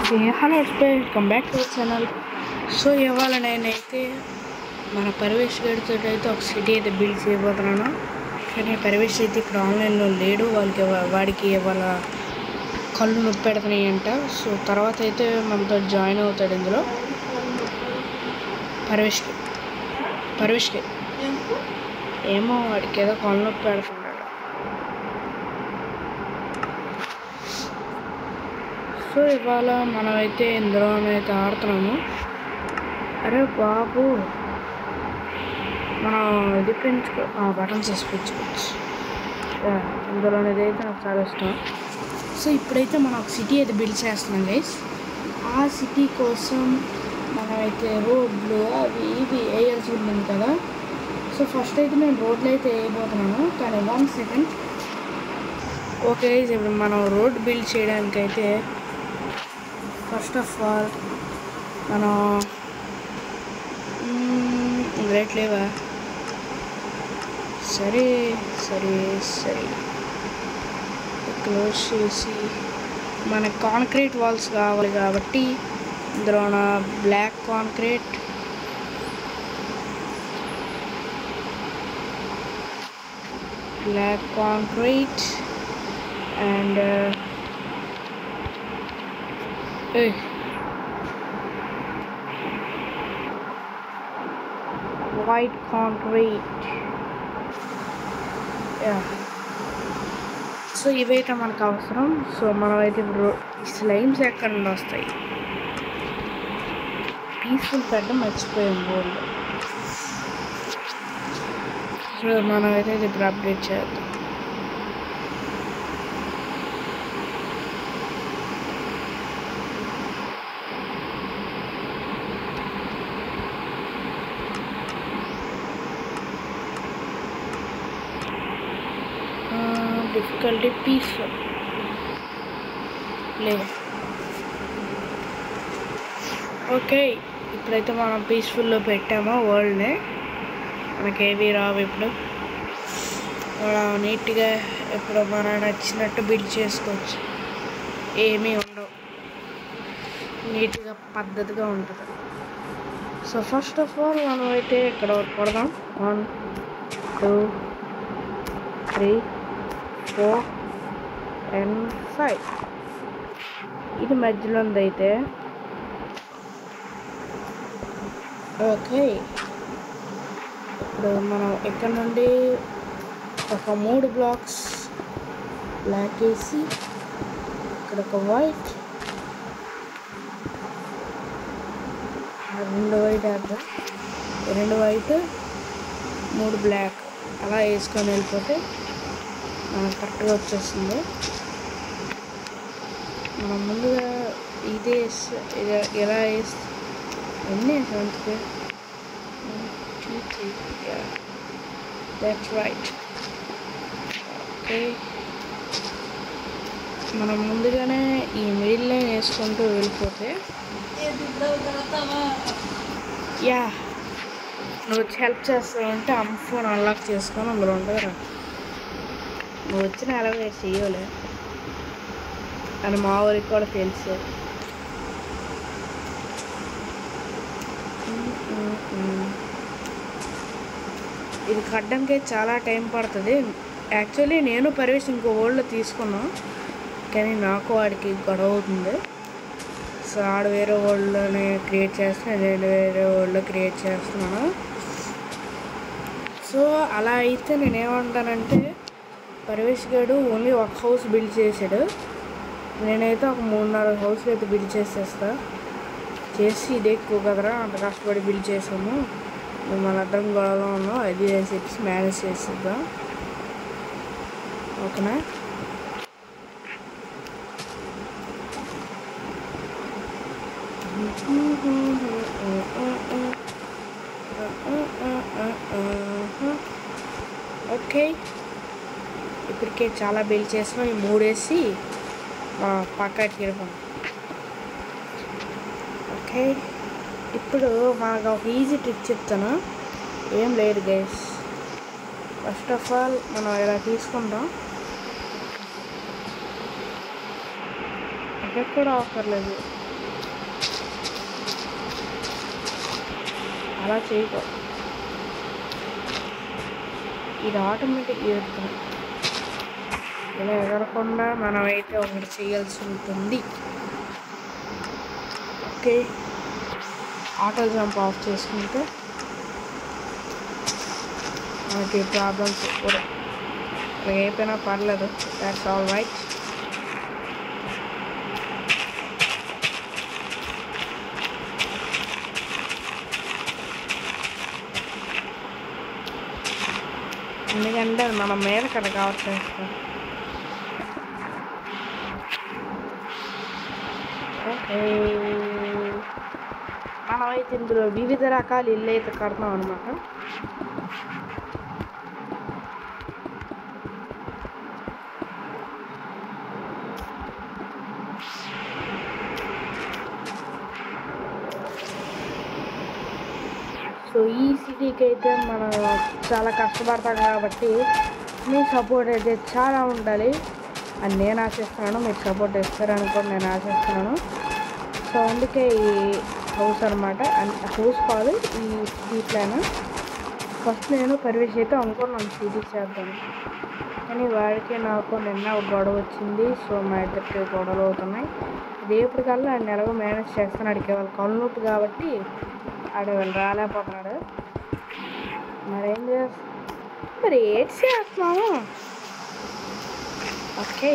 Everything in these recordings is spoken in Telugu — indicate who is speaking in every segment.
Speaker 1: Okay, hello welcome back to channel. So ఇవాళ నేనైతే మన పరవేష్ గడితో అయితే ఒక సిటీ అయితే బిల్డ్ చేయబోతున్నాను. కానీ పరవేష్ అయితే ఇక్కడ ఆన్లైన్లో లేడు, వాడికి ఇవాళ కళ్ళు నొప్పి పెడుతున్నాయి అంట. సో తర్వాత అయితే మనతో జాయిన్ అవుతాడు ఇందులో. పరవేష్కి ఏమో వాడికి ఏదో కళ్ళు నొప్పి పెడుతున్నాడు. సో ఇవాళ మనమైతే ఇందులోనైతే ఆడుతున్నాము. అరే బాబు, మనం ఇది బటన్స్ వేసుకొచ్చుకోవచ్చు. ఇందులోనేది అయితే నాకు చాలా ఇష్టం. సో ఇప్పుడైతే మనం ఒక సిటీ అయితే బిల్డ్ చేస్తున్నాం గైస్. ఆ సిటీ కోసం మనమైతే రోడ్లు అవి ఇవి వేయాల్సి ఉంటుంది కదా. సో ఫస్ట్ అయితే నేను రోడ్లు అయితే వేయబోతున్నాను. కానీ 1 సెకండ్. ఓకే, ఇప్పుడు మనం రోడ్ బిల్డ్ చేయడానికైతే ఫస్ట్ ఆఫ్ ఆల్ మనం రేట్ లేవా? సరే సరే సరే క్లోజ్ చేసి మనకు కాంక్రీట్ వాల్స్ కావాలి కాబట్టి ఇందులో block concrete, and white concrete. So ఇవైతే మనకు అవసరం. సో మనమైతే ఇప్పుడు స్లైమ్స్ ఎక్కడ నుండి వస్తాయి? పీస్ఫుల్ పెట్టడం మర్చిపోయాం బోర్డు. సో మనమైతే ఇప్పుడు అప్డేట్ చేద్దాం. డిఫికల్టీ పీస్ఫుల్ లేదు. ఓకే, ఇప్పుడైతే మనం పీస్ఫుల్లో పెట్టామో వరల్డ్ని, మనకేవి రావు. ఇప్పుడు నీట్గా ఇప్పుడు మన నచ్చినట్టు బిల్డ్ చేసుకోవచ్చు. ఏమీ ఉండవు, నీట్గా పద్ధతిగా ఉంటుంది. సో ఫస్ట్ ఆఫ్ ఆల్ మనం అయితే ఇక్కడ కొడదాం. 1 2 3 4 and 5. ఇది మధ్యలో ఉందైతే. ఓకే, ఇప్పుడు మనం ఇక్కడ నుండి ఒక 3 బ్లాక్స్ బ్లాక్ వేసి ఇక్కడ ఒక వైట్, 2 వైట్ వేద్దాం. 2 వైట్ 3 బ్లాక్ అలా వేసుకొని వెళ్ళిపోతే మనకు కరెక్ట్గా వచ్చేస్తుంది. మనం ముందుగా ఇదే ఎలా వేస్తే ఎన్ని వేసాం? That's right. ఓకే, మనం ముందుగానే ఈ మిడిల్ లైన్ వేసుకుంటూ వెళ్ళిపోతే నువ్వు వచ్చి హెల్ప్ చేస్తావంటే అమ్మ ఫోన్ అన్లాక్ చేసుకొని అందులో ఉండదురా. నువ్వు వచ్చిన అలాగే చెయ్యలే అని మా ఊరికి కూడా తెలుసు. ఇది కట్టడానికి చాలా టైం పడుతుంది. యాక్చువల్లీ నేను పర్వేష్ ఇంకో వరల్డ్లో తీసుకున్నాను, కానీ నాకు వాడికి గొడవ అవుతుంది. సో ఆడు వేరే వరల్డ్లోనే క్రియేట్ చేస్తున్నాను, నేను వేరే వరల్డ్లో క్రియేట్ చేస్తున్నాను. సో అలా అయితే నేనేమంటానంటే, పరవేష్ గారు ఓన్లీ ఒక హౌస్ బిల్డ్ చేశాడు, నేనైతే ఒక 3-4 హౌస్లు అయితే బిల్డ్ చేసి ఇదే ఎక్కువ కదరా అంత కష్టపడి బిల్డ్ చేసాము, మన అర్థం గొడవలో ఉన్నాం, అది అని చెప్పి మేనేజ్ చేసేద్దాం. ఓకేనా? ఓకే, ఇప్పటికే చాలా బిల్డ్ చేసినాం. ఈ 3 వేసి పక్కకి వెళ్ళిపోం. ఓకే, ఇప్పుడు మనకు ఒక ఈజీ ట్రిక్ చెప్తాను. ఏం లేదు గైస్, ఫస్ట్ ఆఫ్ ఆల్ మనం ఇలా తీసుకుంటాం. ఎక్కడ కూడా అవసరం లేదు, అలా చేయకూడదు. ఇది ఆటోమేటిక్ ఎగురుతుంది. ఇలా ఎగరకుండా మనమైతే ఒకటి చేయాల్సి ఉంటుంది. ఓకే, ఆటో జంప్ ఆఫ్ చేసుకుంటే మనకి ప్రాబ్లమ్స్ కూడా అయిపోయినా పర్లేదు. That's all right. ఎందుకంటే అది మన మీద కదా కావట్లేదు. ఓకే, మనమైతే ఇందులో వివిధ రకాల ఇల్లు అయితే కడతాం అనమాట. సో ఈ సిటీకి అయితే మనం చాలా కష్టపడతాం కాబట్టి మీ సపోర్ట్ అయితే చాలా ఉండాలి అని నేను ఆశిస్తున్నాను. మీరు సపోర్ట్ ఇస్తారని కూడా నేను ఆశిస్తున్నాను. సో అందుకే ఈ హౌస్ అనమాట. హౌస్ కాదు, ఈ సిటీ ప్లాన్. ఫస్ట్ నేను పరివేష్ అయితే అనుకున్నాను సిటీ చేద్దాను, కానీ వాడికి నాకు నిన్న ఒక గొడవ వచ్చింది. సో మా ఇద్దరికి గొడవలు అవుతున్నాయి. రేపటికల్లా ఆయన ఎలాగో మేనేజ్ చేస్తాను. అడిగే వాళ్ళు కళ్ళనొప్పి కాబట్టి ఆడవాళ్ళు రాలేకపోతున్నాడు. మరేం చేస్తా, మరి ఏడ్ చేస్తున్నాము. ఓకే,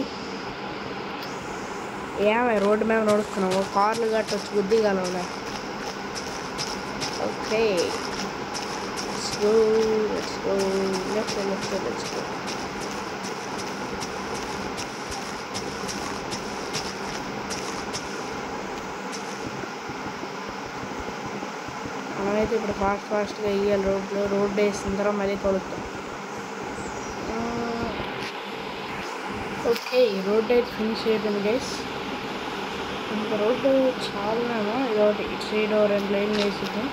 Speaker 1: ఏమే రోడ్డు మీద నడుస్తున్నాము, కార్లు గట్ట వచ్చి గుద్దిగలవులే. Okay, let's go. మనమైతే ఇప్పుడు ఫాస్ట్గా వేయాలి. రోడ్ వేసిన తర్వాత మళ్ళీ కొలుస్తాం. ఓకే, రోడ్ అయితే ఫినిష్ అయిపోయింది గైస్. ఇంకా రోడ్డు చాలానేమో ఇదొకటి ఇటు సైడ్ 2 లైన్లు వేసేద్దాం.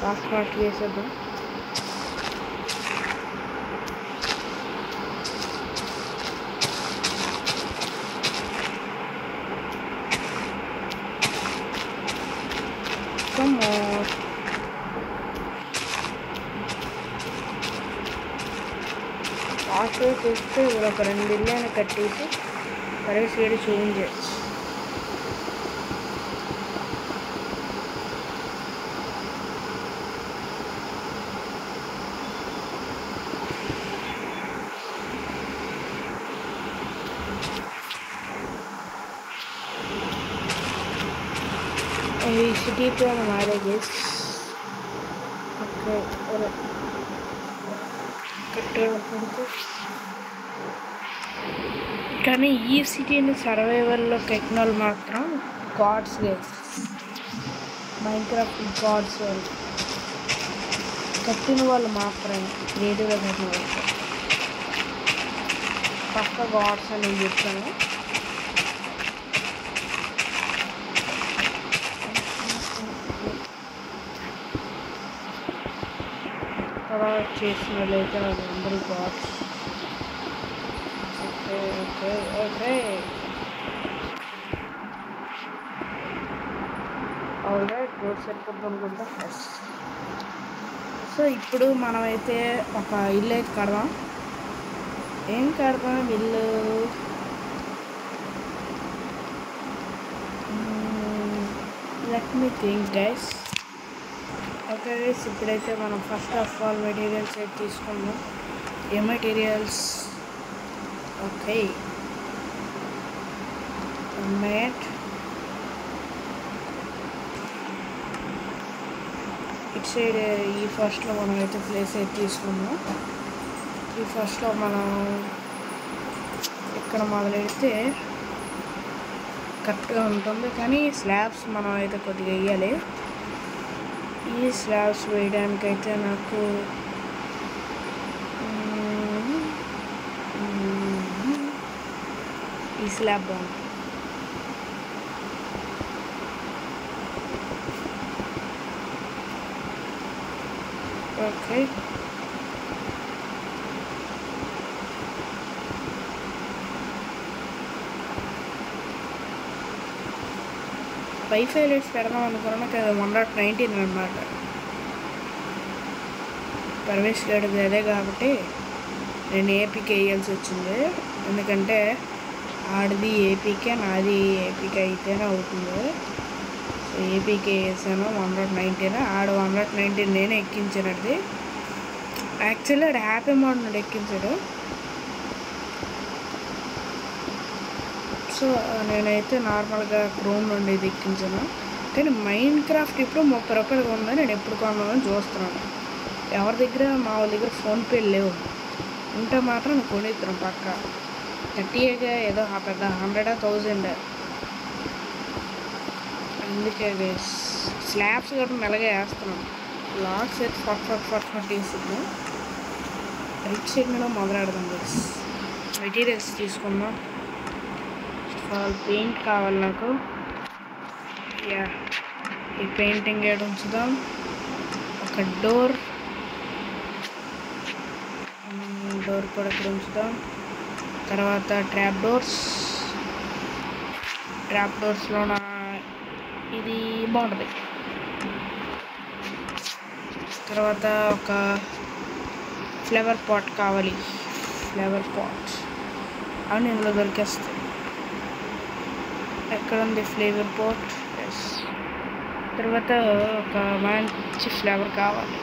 Speaker 1: ఫాస్ట్ వేసేద్దాం. ఫాస్ట్గా చేస్తే ఒక 2 ఇళ్ళైనా కట్టేసి పరివేష్ వేడి చూపించచ్చు. ఈ సిటీ ప్లాన్ మ్యారేజెస్. ఓకే, కానీ ఈ సిటీని సర్వైవల్లో కట్టిన వాళ్ళు మాత్రం గాడ్స్ గైస్. మైన్క్రాఫ్ట్ గాడ్స్ వాళ్ళు కట్టిన వాళ్ళు మాత్రమే క్రియేటివ్గా కట్టిన వాళ్ళు పక్క గాడ్స్ అని నేను చెప్తాను. చేసిన వాళ్ళైతే వాళ్ళందరూ gods. Okay okay okay alright, road సరిపోద్దు అనుకుంటా. సో ఇప్పుడు మనమైతే ఒక ఇల్లు అయితే కడదాం. ఏం కడదాం ఇల్లు? Let me think guys. Okay guys, ఇప్పుడైతే మనం ఫస్ట్ ఆఫ్ ఆల్ మెటీరియల్స్ అయితే తీసుకుందాం. ఏ మెటీరియల్స్? Okay, mat. ఇటు సైడ్ ఈ ఫస్ట్లో మనం అయితే ప్లేస్ అయితే తీసుకుందాం. ఈ ఫస్ట్లో మనం ఇక్కడ మొదలెడితే కరెక్ట్గా ఉంటుంది, కానీ స్లాబ్స్ మనం అయితే కొద్దిగా వేయాలి. ఈ స్లాబ్స్ వేయడానికైతే నాకు ఈ స్లాబ్ బాగుంది. ఓకే, వైఫై లైట్స్ పెడదాం అనుకున్నాను కదా 1.19 అనమాట. పరమేష్ గడిది అదే కాబట్టి నేను ఏపీకి వేయాల్సి వచ్చింది. ఎందుకంటే ఆడిది ఏపీకే, నాది ఏపీకి అయితేనే అవుతుంది. సో ఏపీకే వేసాను 1.19. ఆడు 1.19 నేనే ఎక్కించానది. యాక్చువల్లీ ఆడు హ్యాపీ మోడ్ నుండి ఎక్కించాడు. సో నేనైతే నార్మల్గా క్రోమ్ నుండి ఇది ఎక్కించాను. కానీ మైండ్ క్రాఫ్ట్ ఇప్పుడు 30 రూపాయలుగా ఉందని నేను ఎప్పుడు కొన్నానని చూస్తున్నాను. ఎవరి దగ్గర మా వాళ్ళ దగ్గర ఫోన్పే లేవు. ఉంటే మాత్రం నేను కొనిద్దాం పక్క 30గా ఏదో పెద్ద 100,000. అందుకే స్లాబ్స్ కూడా మెల్లగా వేస్తున్నాను. లాక్స్ అయితే ఫట్ వేస్తుంది. రిచ్ సెగ్మెంట్ మొదలెడదాం. మెటీరియల్స్ తీసుకుందాం. పెయింట్ కావాలి నాకు. యా, ఈ పెయింటింగ్ ఏడు ఉంచుదాం. ఒక డోర్ కూడా ఇక్కడ ఉంచుదాం. తర్వాత ట్రాప్ డోర్స్లోన ఇది బాగుంటుంది. తర్వాత ఒక ఫ్లవర్ పాట్ కావాలి. అవును, ఇందులో దొరికేస్తాయి. ఎక్కడ ఉంది ఫ్లేవర్ పాట్? ఎస్. తర్వాత ఒక మంచి ఫ్లేవర్ కావాలి.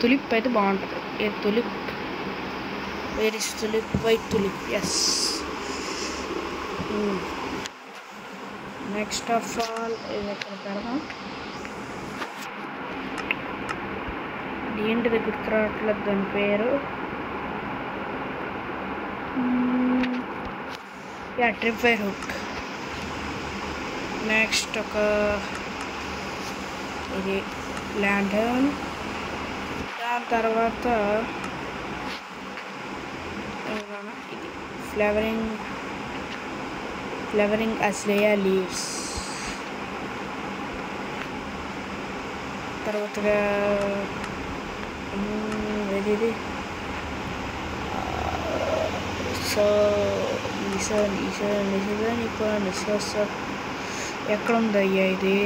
Speaker 1: తులిప్ అయితే బాగుంటుంది. ఏ tulip? Where is tulip? White tulip. Yes. Next of all ఇది ఎక్కడ పెడదాం? ఏంటిది గుర్తు రావట్లేదు దాని పేరు. Yeah, trip wire hook. Next ఒక ఇది ల్యాంటర్న్. దాని తర్వాత ఇది ఫ్లేవరింగ్ అస్లేయా లీవ్స్. తర్వాత ఇది ఎక్కడ ఉందయ్యా ఇది?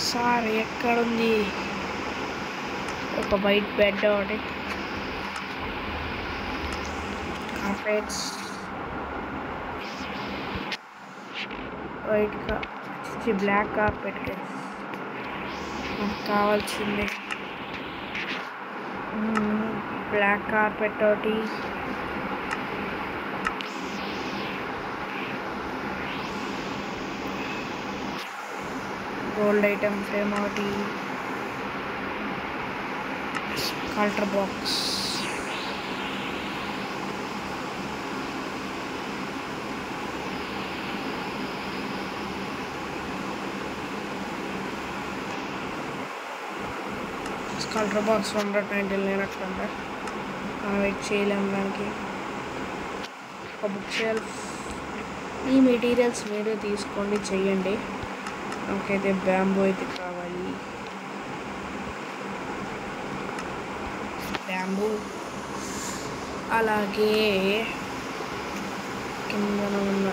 Speaker 1: సార్ ఎక్కడుంది? ఒక వైట్ బెడ్ ఒకటి, కార్పెట్స్ వైట్గా, బ్లాక్ కార్పెట్ నాకు కావాల్సింది. బ్లాక్ కార్పెట్ ఒకటి, గోల్డ్ ఐటమ్ ఫ్రేమ్ ఒకటి, కల్టర్ బాక్స్, కల్టర్ బాక్స్ 190 లేనట్లుందా? మనం వెయిట్ చేయలేము దానికి. ఒక బుక్ షెల్ఫ్. ఈ మెటీరియల్స్ మీరే తీసుకోండి, చెయ్యండి. నాకైతే బ్యాంబూ అయితే కావాలి. బ్యాంబూ, అలాగే కింద ఉన్న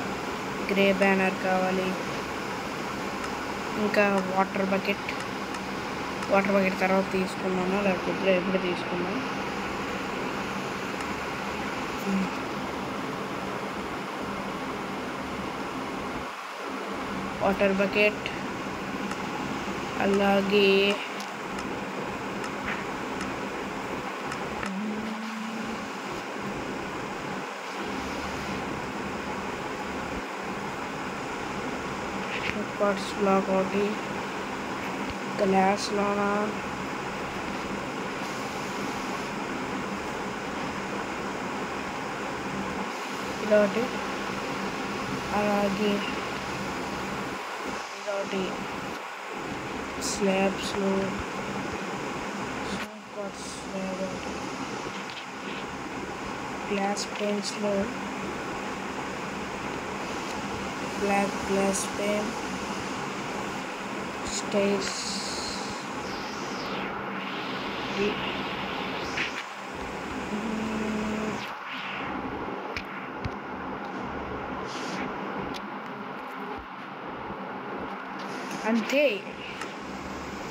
Speaker 1: గ్రే బ్యానర్ కావాలి. ఇంకా వాటర్ బకెట్ తర్వాత తీసుకున్నాను, లేకపోతే ఎప్పుడు తీసుకున్నాను. వాటర్ బకెట్, అలాగే పార్ట్స్ బ్లాక్ ఒకటి, గ్లాస్లోన ఇదొకటి, అలాగే ఇదొకటి స్లాబ్స్లో పార్ట్స్ స్లాబ్ ఒకటి, గ్లాస్ పెన్స్లో బ్లాక్ గ్లాస్ పెన్, స్టైర్స్, అంతే.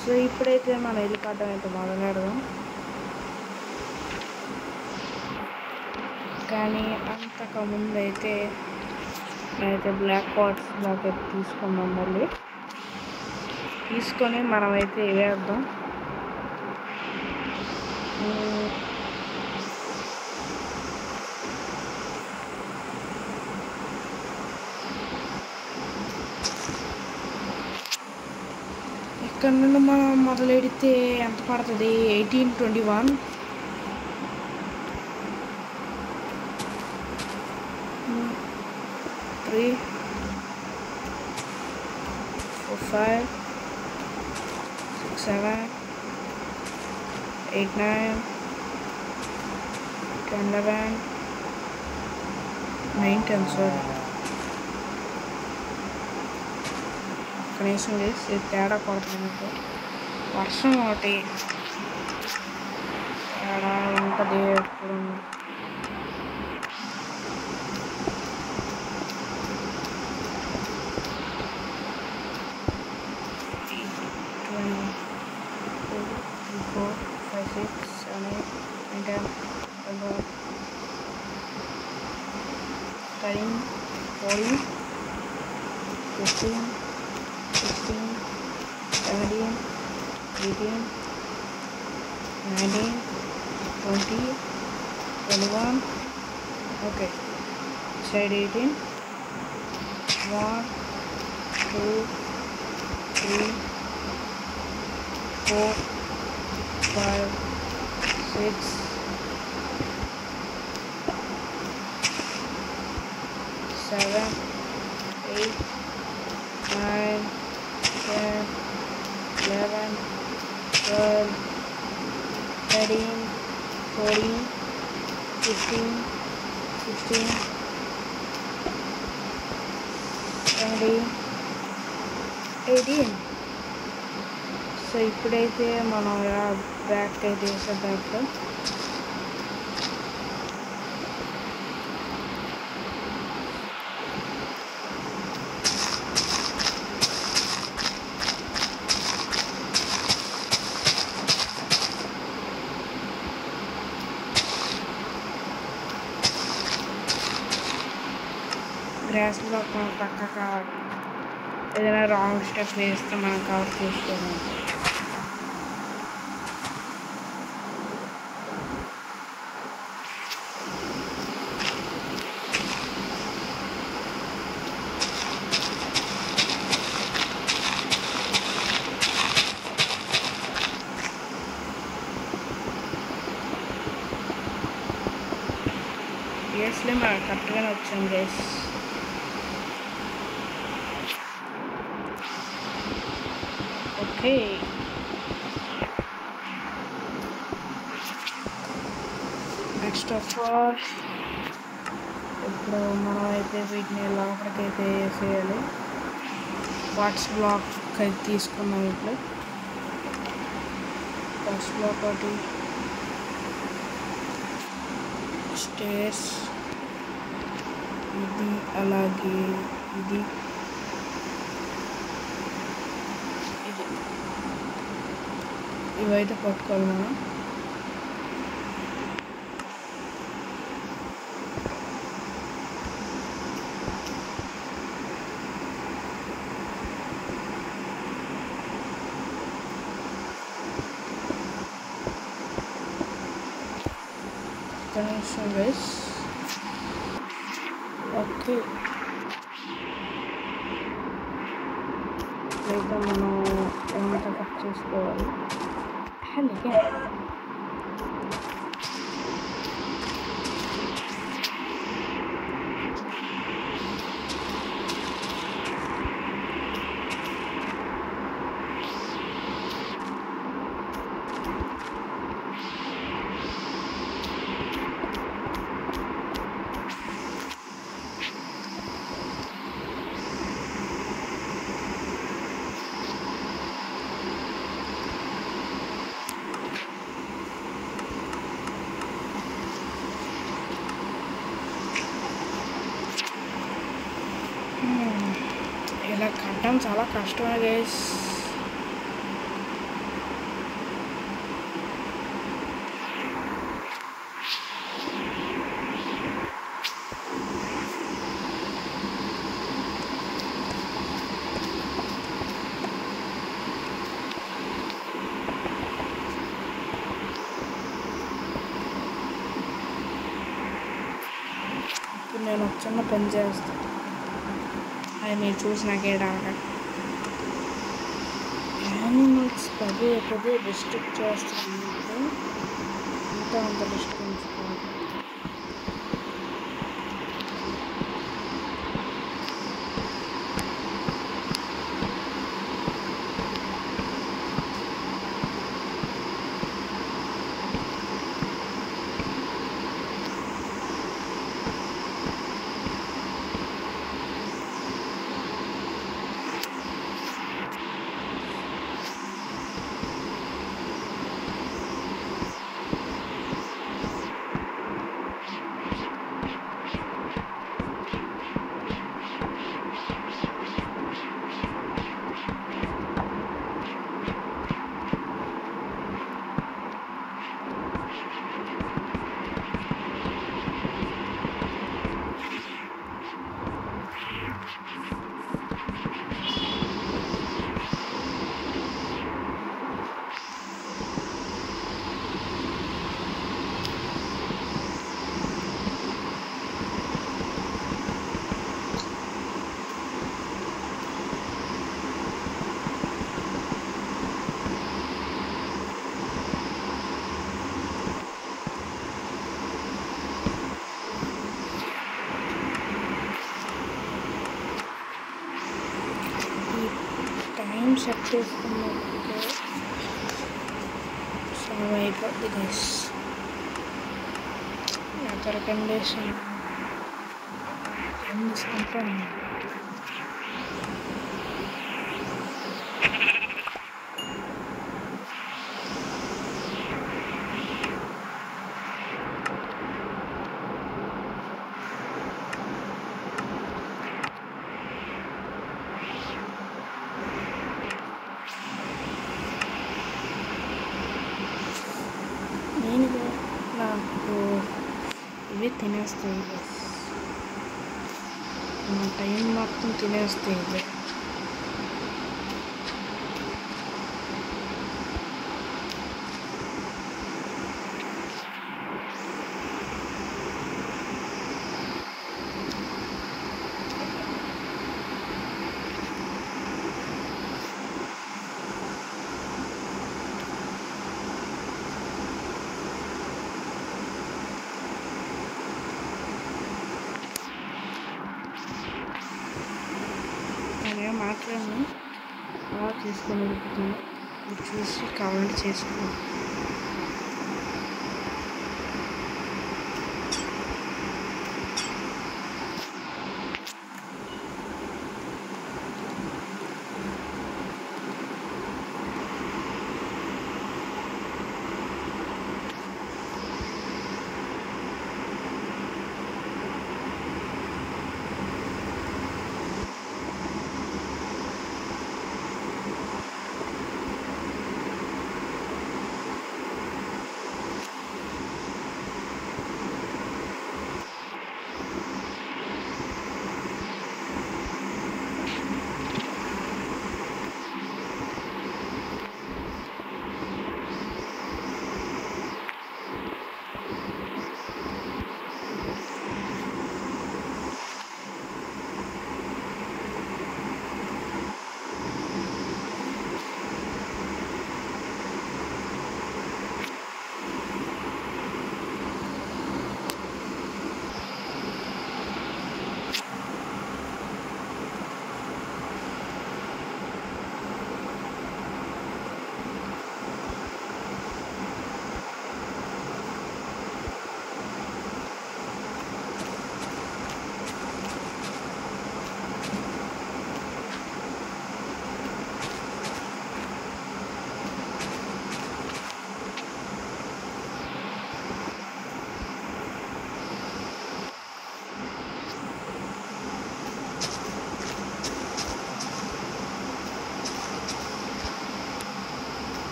Speaker 1: సో ఇప్పుడైతే మనం ఇల్లు కట్టడం అయితే మొదలెడదాం. కానీ అంతకుముందు అయితే నేనైతే బ్లాక్ పాట్స్ బ్లాక్ అయితే తీసుకుందాం. మళ్ళీ తీసుకొని మనమైతే వేద్దాం. ఇక్కడ నుండి మనం మొదలెడితే ఎంత పడుతుంది? 1821. 3 4 5 6 7 8 9 10 11 9 10. సారీ, కనీసం చేసి తేడా కొడుతుంది. వర్షం ఒకటి తేడా ఉంటుంది ఎప్పుడు. Thirteen, 14, 15, 16, 17, 18, 19, 20, 21. Okay, side 18. 1, 2, 3, 4, 5, 6, 7, 8, 9, 10, 11, 12, 13, 14, 15, 16, 17, 18. సో ఇప్పుడైతే మనం బ్యాక్ అయితే వేసేద్దాం. గ్రాస్ బ్లాక్ మనం పక్కగా ఏదైనా రాంగ్ స్టెప్ వేస్తే మనం కవర్ చేసుకోవాలి. ఇయర్స్లో మనం కరెక్ట్గానే వచ్చాం guys. Okay, next of all ఇప్పుడు మనం అయితే వీటిని లోపలికైతే వేసేయాలి. వాట్స్ బ్లాక్ అయితే తీసుకున్నాం. ఇప్పుడు వాట్స్ బ్లాక్ ఒకటి, స్టేర్స్, ఇది అలాగే ఇది ఇది ఇవైతే పట్టుకోవాలి మనం. Connection guys. ఓకే, అయితే మనం ఏమంతా కట్ చేసుకోవాలి. అలాగే పెట్టడం చాలా కష్టమే గైస్. నేను ఒక చిన్న పని చేస్తాను, అది మీరు చూసి నాకు ఏడాలి. యానిమల్స్ పదే పదే డిస్ట్రిక్ట్ చేస్తానంటే అంత డిస్టర్బెన్స్ కాదు. సెట్ చేసుకున్నట్టు సర్వ్ అయిపోద్ది గైస్. అదర్ కండిషన్ ఏం తీసుకుంటాను. నాకు ఇవి తినేస్తాయి, నా టైం మొత్తం తినేస్తాయి ఇవి. నేనేం మాట్లాడను, అలా తీసుకొని వెళ్ళిపోతుంది. చూసి కావాలంటే చేసుకో.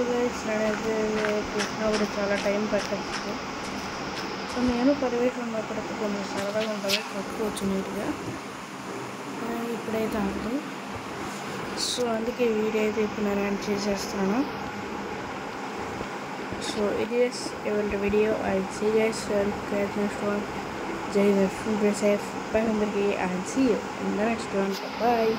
Speaker 1: గైస్ నేనైతే చూసినప్పుడు చాలా టైం పట్టచ్చు. సో నేను పరివేషం ఉన్నప్పటికీ కొంచెం సరదాగా ఉంటుంది, కట్టుకోవచ్చు నీట్గా. ఇప్పుడైతే అవ్వదు. సో అందుకే వీడియో అయితే ఇప్పుడు నేను యాడ్ చేసేస్తున్నాను. So it is every video. I'll see you guys well. Catch next one. Jai Hind, be safe. Bye అందరికీ. I'll see you in the next one. Bye.